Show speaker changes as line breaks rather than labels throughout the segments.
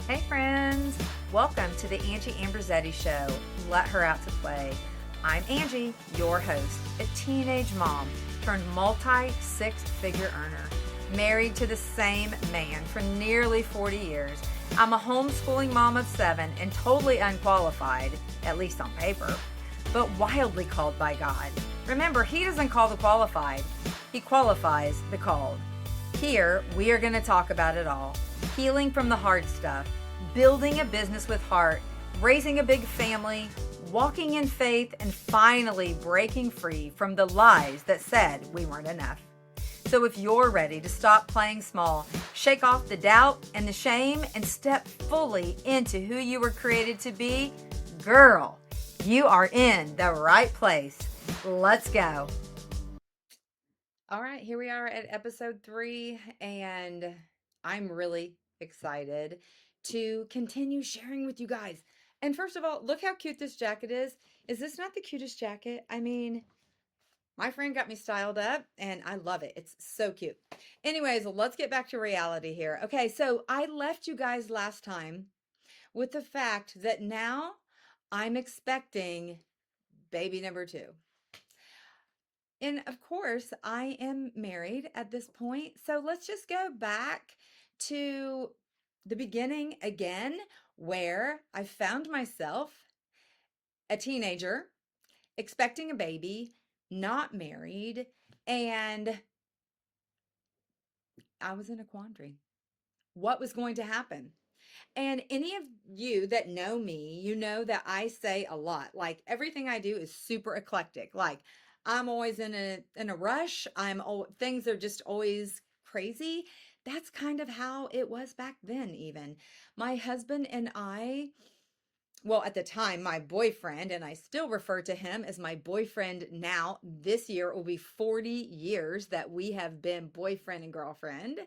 Hey friends, welcome to the Angie Ambrosetti Show, Let Her Out to Play. I'm Angie, your host, a teenage mom turned multi-six-figure earner, married to the same man for nearly 40 years. I'm a homeschooling mom of 7 and totally unqualified, at least on paper, but wildly called by God. Remember, He doesn't call the qualified, He qualifies the called. Here, we are going to talk about it all. Healing from the hard stuff, building a business with heart, raising a big family, walking in faith, and finally breaking free from the lies that said we weren't enough. So if you're ready to stop playing small, shake off the doubt and the shame, and step fully into who you were created to be, girl, you are in the right place. Let's go. All right, here we are at episode 3, and I'm really excited to continue sharing with you guys. And first of all, look how cute this jacket is. Is this not the cutest jacket? I mean, my friend got me styled up and I love it. It's so cute. Anyways, let's get back to reality here. Okay, so I left you guys last time with the fact that now I'm expecting baby number 2. And of course, I am married at this point. So let's just go back to the beginning again, where I found myself a teenager, expecting a baby, not married, and I was in a quandary. What was going to happen? And any of you that know me, you know that I say a lot. Like everything I do is super eclectic. Like I'm always in a rush. Things are just always crazy. That's kind of how it was back then even. My husband and I, well, at the time, my boyfriend, and I still refer to him as my boyfriend now. This year it will be 40 years that we have been boyfriend and girlfriend,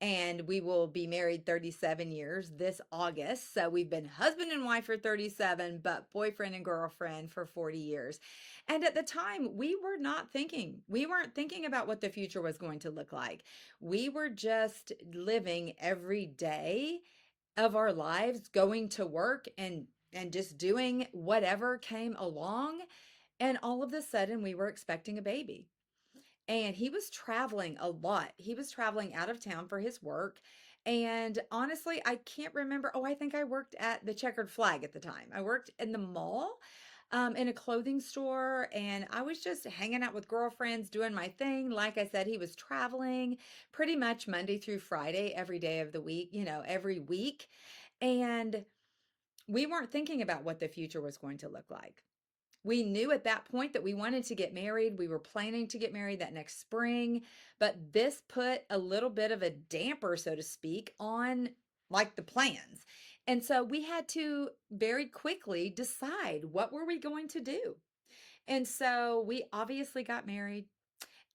and we will be married 37 years this August. So we've been husband and wife for 37, but boyfriend and girlfriend for 40 years. And at the time, we weren't thinking about what the future was going to look like. We were just living every day of our lives, going to work and just doing whatever came along. And all of a sudden, we were expecting a baby. And he was traveling a lot. He was traveling out of town for his work. And honestly, I can't remember. Oh, I think I worked at the Checkered Flag at the time. I worked in the mall, in a clothing store, and I was just hanging out with girlfriends, doing my thing. Like I said, he was traveling pretty much Monday through Friday, every day of the week, every week. And we weren't thinking about what the future was going to look like. We knew at that point that we wanted to get married. We were planning to get married that next spring, but this put a little bit of a damper, so to speak, on like the plans. And so we had to very quickly decide, what were we going to do? And so we obviously got married,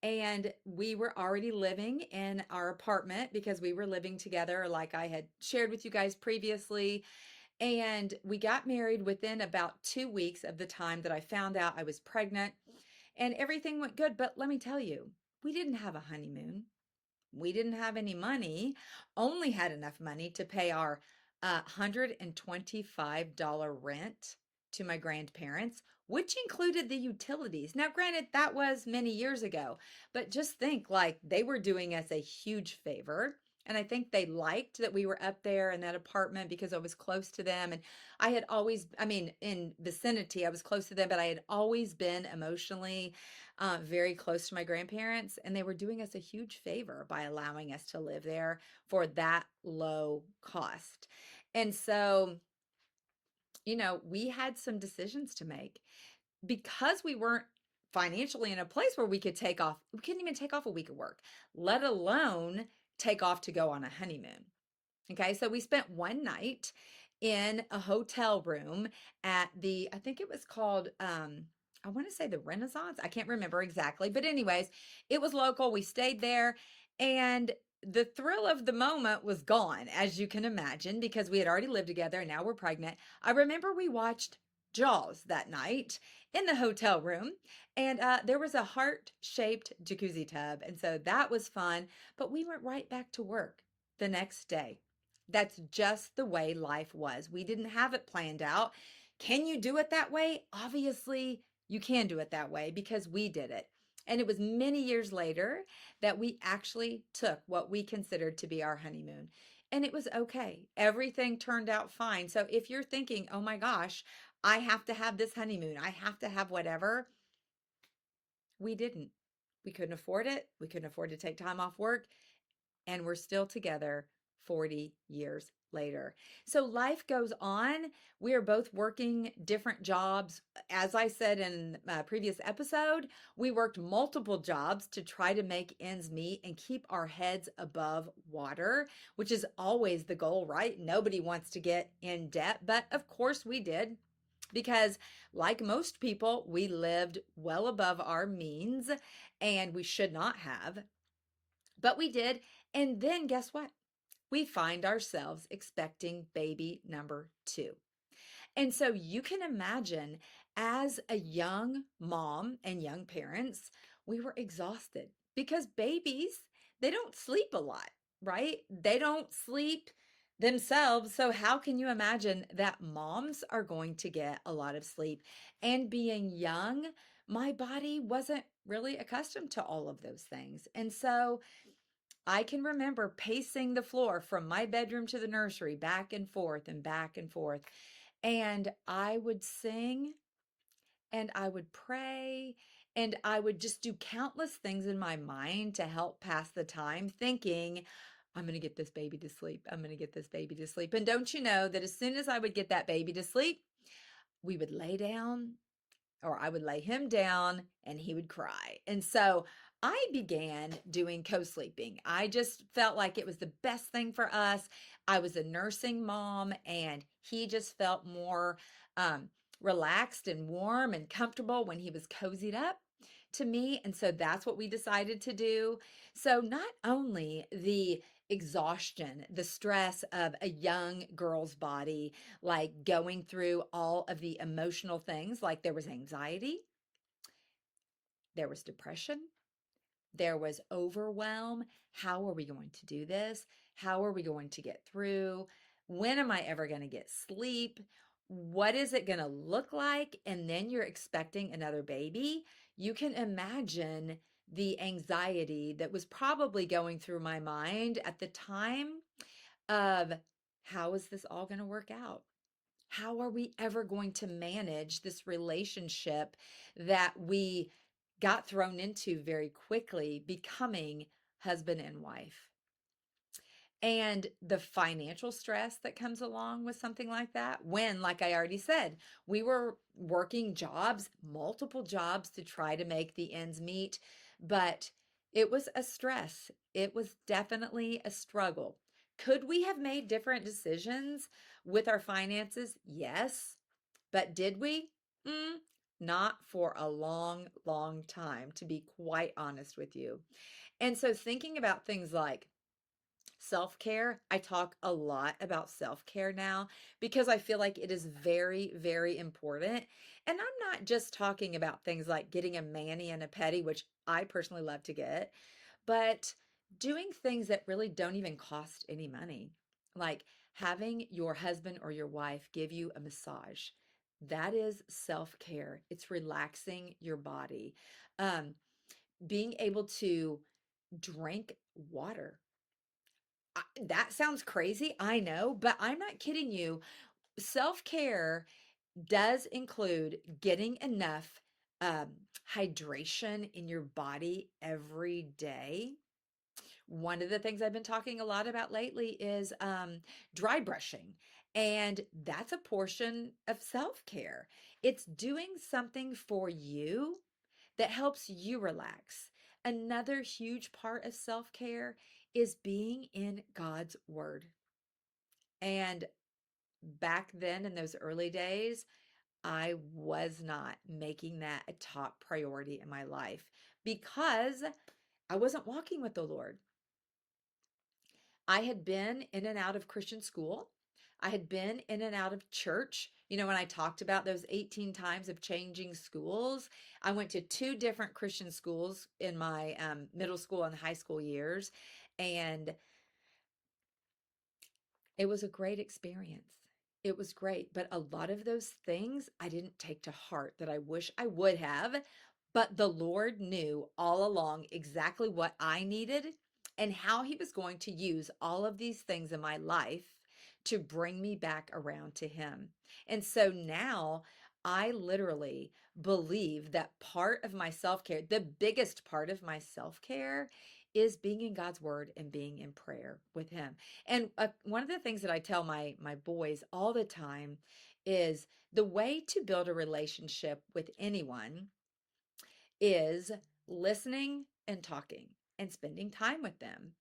and we were already living in our apartment because we were living together, like I had shared with you guys previously. And we got married within about 2 weeks of the time that I found out I was pregnant, and everything went good. But let me tell you, we didn't have a honeymoon. We didn't have any money, only had enough money to pay our $125 rent to my grandparents, which included the utilities. Now, granted, that was many years ago, but just think, like, they were doing us a huge favor. And I think they liked that we were up there in that apartment because I was close to them. And I had always, I mean, in vicinity, I was close to them, but I had always been emotionally very close to my grandparents, and they were doing us a huge favor by allowing us to live there for that low cost. And so, we had some decisions to make because we weren't financially in a place where we could take off. We couldn't even take off a week of work, let alone take off to go on a honeymoon. Okay, so we spent one night in a hotel room at I think it was called, I want to say the Renaissance. I can't remember exactly, but anyways, it was local. We stayed there, and the thrill of the moment was gone, as you can imagine, because we had already lived together and now we're pregnant. I remember we watched Jaws that night in the hotel room, and there was a heart-shaped jacuzzi tub, and so that was fun. But we went right back to work the next day. That's just the way life was. We didn't have it planned out. Can you do it that way? Obviously, you can do it that way because we did it. And it was many years later that we actually took what we considered to be our honeymoon. And it was okay. Everything turned out fine. So if you're thinking, oh my gosh, I have to have this honeymoon, I have to have whatever, we didn't. We couldn't afford it. We couldn't afford to take time off work, and we're still together 40 years later. So life goes on. We are both working different jobs. As I said in a previous episode, we worked multiple jobs to try to make ends meet and keep our heads above water, which is always the goal, right? Nobody wants to get in debt, but of course we did. Because, like most people, we lived well above our means and we should not have, but we did. And then guess what? We find ourselves expecting baby number two. And so you can imagine, as a young mom and young parents, we were exhausted because babies, they don't sleep a lot, right? They don't sleep themselves. So, how can you imagine that moms are going to get a lot of sleep? And being young, my body wasn't really accustomed to all of those things. And so, I can remember pacing the floor from my bedroom to the nursery, back and forth and back and forth. And I would sing and I would pray and I would just do countless things in my mind to help pass the time, thinking, I'm going to get this baby to sleep. I'm going to get this baby to sleep. And don't you know that as soon as I would get that baby to sleep, we would lay down, or I would lay him down and he would cry. And so I began doing co sleeping. I just felt like it was the best thing for us. I was a nursing mom and he just felt more um, relaxed and warm and comfortable when he was cozied up to me. And so that's what we decided to do. So not only the exhaustion, the stress of a young girl's body, like going through all of the emotional things, like there was anxiety, there was depression, there was overwhelm. How are we going to do this? How are we going to get through? When am I ever going to get sleep? What is it going to look like? And then you're expecting another baby. You can imagine the anxiety that was probably going through my mind at the time of, how is this all going to work out? How are we ever going to manage this relationship that we got thrown into very quickly, becoming husband and wife? And the financial stress that comes along with something like that, when, like I already said, we were working jobs, multiple jobs to try to make the ends meet, but it was a stress. It was definitely a struggle. Could we have made different decisions with our finances? Yes. But did we? Mm, not for a long, long time, to be quite honest with you. And so, thinking about things like self care, I talk a lot about self care now because I feel like it is very, very important. And I'm not just talking about things like getting a mani and a pedi, which I personally love to get, but doing things that really don't even cost any money, like having your husband or your wife give you a massage. That is self care, it's relaxing your body. Um, Being able to drink water. That sounds crazy, I know, but I'm not kidding you. Self care does include getting enough um, hydration in your body every day. One of the things I've been talking a lot about lately is dry brushing. And that's a portion of self care. It's doing something for you that helps you relax. Another huge part of self care is being in God's Word. And back then, in those early days, I was not making that a top priority in my life because I wasn't walking with the Lord. I had been in and out of Christian school. I had been in and out of church. You know, when I talked about those 18 times of changing schools, I went to two different Christian schools in my middle school and high school years. And It was a great experience. It was great, but a lot of those things I didn't take to heart that I wish I would have. But the Lord knew all along exactly what I needed and how He was going to use all of these things in my life to bring me back around to Him. And so now I literally believe that part of my self care, the biggest part of my self care, is being in God's Word and being in prayer with Him. And one of the things that I tell my boys all the time is the way to build a relationship with anyone is listening and talking and spending time with them.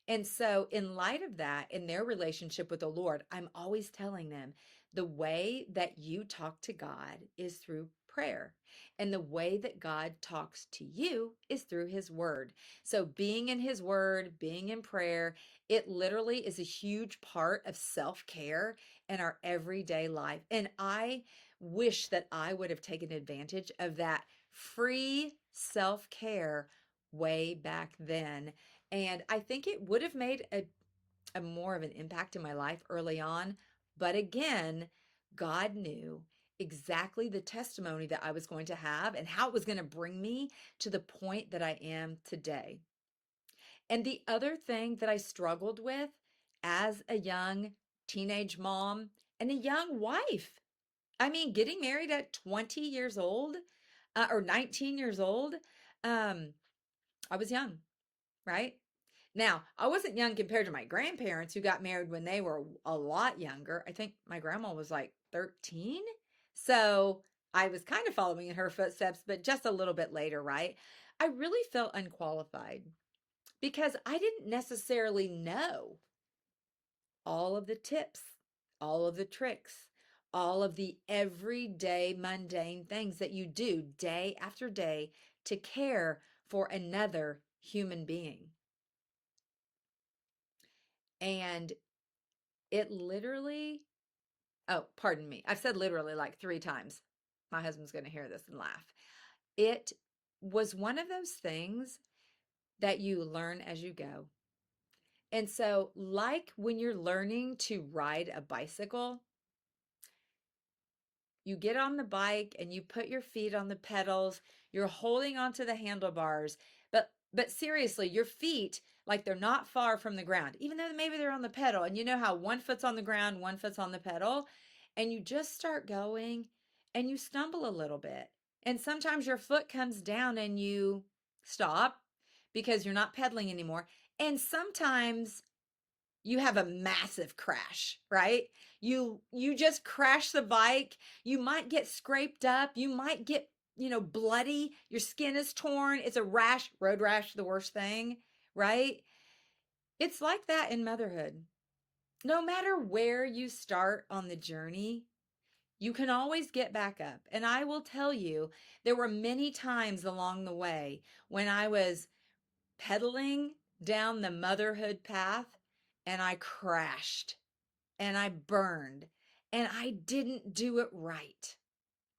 And so, in light of that, in their relationship with the Lord, I'm always telling them the way that you talk to God is through prayer. And the way that God talks to you is through His Word. So, being in His Word, being in prayer, it literally is a huge part of self care in our everyday life. And I wish that I would have taken advantage of that free self care way back then. And I think it would have made a more of an impact in my life early on. But again, God knew exactly the testimony that I was going to have and how it was going to bring me to the point that I am today. And the other thing that I struggled with as a young teenage mom and a young wife, I mean, getting married at 20 years old, or 19 years old, um, I was young, right? Now, I wasn't young compared to my grandparents who got married when they were a lot younger. I think my grandma was like 13. So I was kind of following in her footsteps, but just a little bit later, right? I really felt unqualified because I didn't necessarily know all of the tips, all of the tricks, all of the everyday mundane things that you do day after day to care for another human being. And it literally, oh, pardon me. I've said literally like 3 times. My husband's going to hear this and laugh. It was one of those things that you learn as you go. And so, like when you're learning to ride a bicycle, you get on the bike and you put your feet on the pedals, you're holding onto the handlebars, but seriously, your feet, like, they're not far from the ground, even though maybe they're on the pedal. And you know how one foot's on the ground, one foot's on the pedal, and you just start going and you stumble a little bit. And sometimes your foot comes down and you stop because you're not pedaling anymore. And sometimes you have a massive crash, right? You just crash the bike. You might get scraped up. You might get, bloody. Your skin is torn. It's a rash, road rash, the worst thing, right? It's like that in motherhood. No matter where you start on the journey, you can always get back up. And I will tell you, there were many times along the way when I was pedaling down the motherhood path and I crashed and I burned and I didn't do it right.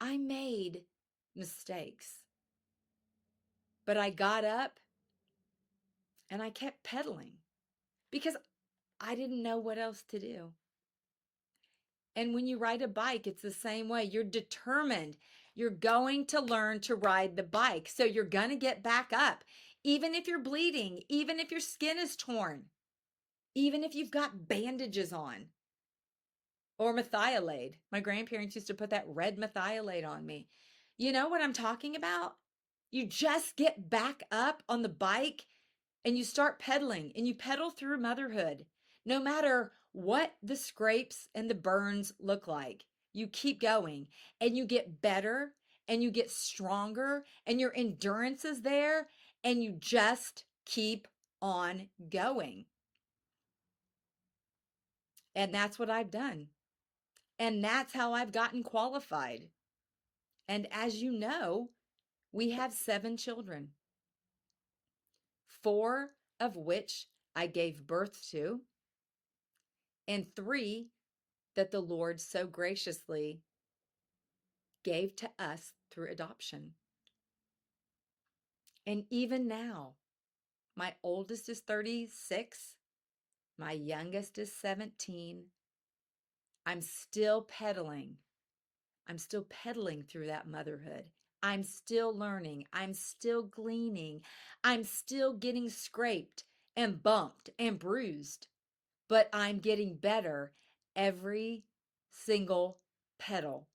I made mistakes, but I got up and I kept pedaling because I didn't know what else to do. And when you ride a bike, it's the same way. You're determined. You're going to learn to ride the bike. So you're going to get back up, even if you're bleeding, even if your skin is torn, even if you've got bandages on or methylate. My grandparents used to put that red methylate on me. You know what I'm talking about? You just get back up on the bike and you start pedaling and you pedal through motherhood. No matter what the scrapes and the burns look like, you keep going and you get better and you get stronger and your endurance is there and you just keep on going. And that's what I've done. And that's how I've gotten qualified. And as you know, we have 7 children, 4 of which I gave birth to, and 3 that the Lord so graciously gave to us through adoption. And even now, my oldest is 36, My youngest is 17. I'm still pedaling. I'm still pedaling through that motherhood. I'm still learning. I'm still gleaning. I'm still getting scraped and bumped and bruised, but I'm getting better every single pedal.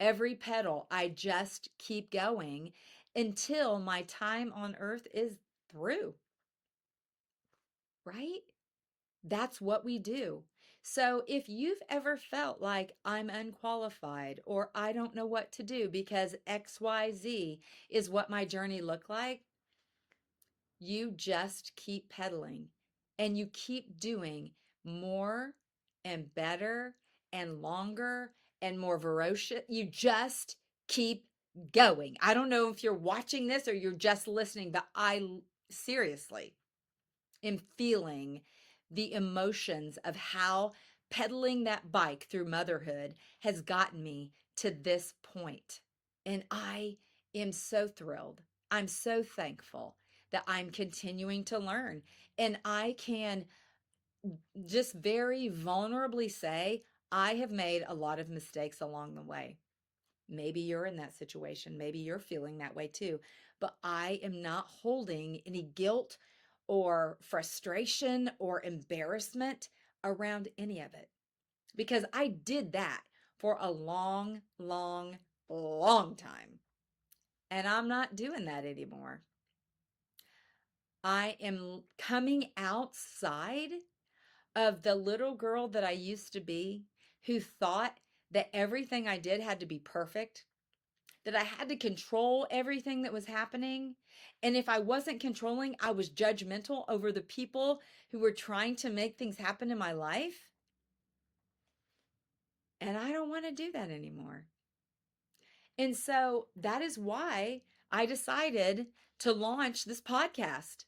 Every pedal, I just keep going until my time on earth is through, right? That's what we do. So if you've ever felt like I'm unqualified or I don't know what to do because XYZ is what my journey looked like, you just keep pedaling and you keep doing more and better and longer and more ferocious. You just keep going. I don't know if you're watching this or you're just listening, but I seriously am feeling the emotions of how pedaling that bike through motherhood has gotten me to this point. And I am so thrilled. I'm so thankful that I'm continuing to learn. And I can just very vulnerably say, I have made a lot of mistakes along the way. Maybe you're in that situation. Maybe you're feeling that way too. But I am not holding any guilt or frustration or embarrassment around any of it because I did that for a long, long, long time. And I'm not doing that anymore. I am coming outside of the little girl that I used to be who thought that everything I did had to be perfect, that I had to control everything that was happening. And if I wasn't controlling, I was judgmental over the people who were trying to make things happen in my life. And I don't want to do that anymore. And so that is why I decided to launch this podcast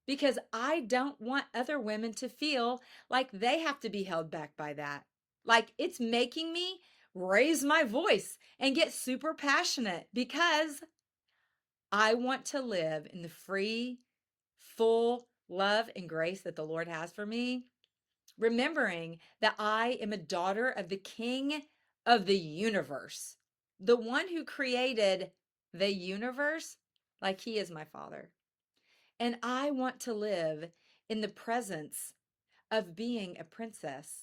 because I don't want other women to feel like they have to be held back by that. Like it's making me raise my voice and get super passionate because I want to live in the free, full love and grace that the Lord has for me, remembering that I am a daughter of the King of the universe, the one who created the universe like he is my father. And I want to live in the presence of being a princess.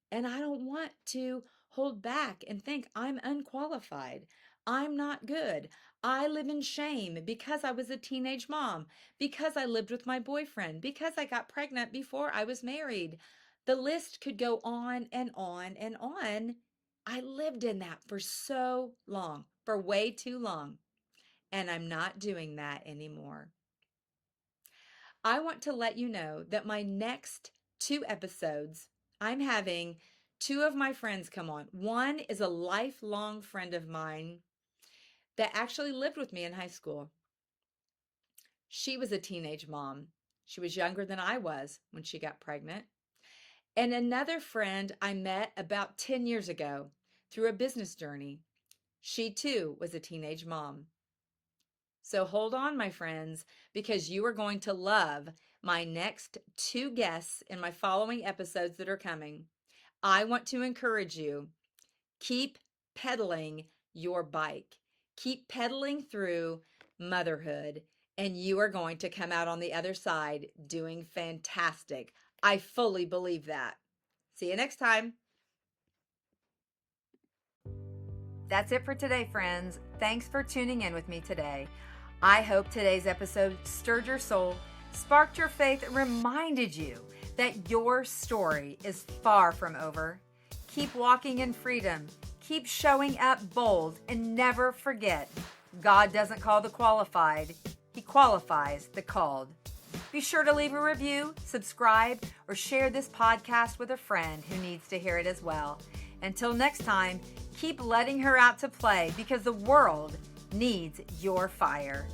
And I don't want to hold back and think I'm unqualified. I'm not good. I live in shame because I was a teenage mom, because I lived with my boyfriend, because I got pregnant before I was married. The list could go on and on and on. I lived in that for so long, for way too long. And I'm not doing that anymore. I want to let you know that my next 2 episodes, I'm having 2 of my friends come on. One is a lifelong friend of mine that actually lived with me in high school. She was a teenage mom. She was younger than I was when she got pregnant. And another friend I met about 10 years ago through a business journey. She too was a teenage mom. So hold on, my friends, because you are going to love my next 2 guests in my following episodes that are coming. I want to encourage you, keep pedaling your bike. Keep pedaling through motherhood, and you are going to come out on the other side doing fantastic. I fully believe that. See you next time. That's it for today, friends. Thanks for tuning in with me today. I hope today's episode stirred your soul, sparked your faith, and reminded you that your story is far from over. Keep walking in freedom. Keep showing up bold, and never forget, God doesn't call the qualified. He qualifies the called. Be sure to leave a review, subscribe, or share this podcast with a friend who needs to hear it as well. Until next time, keep letting her out to play because the world needs your fire.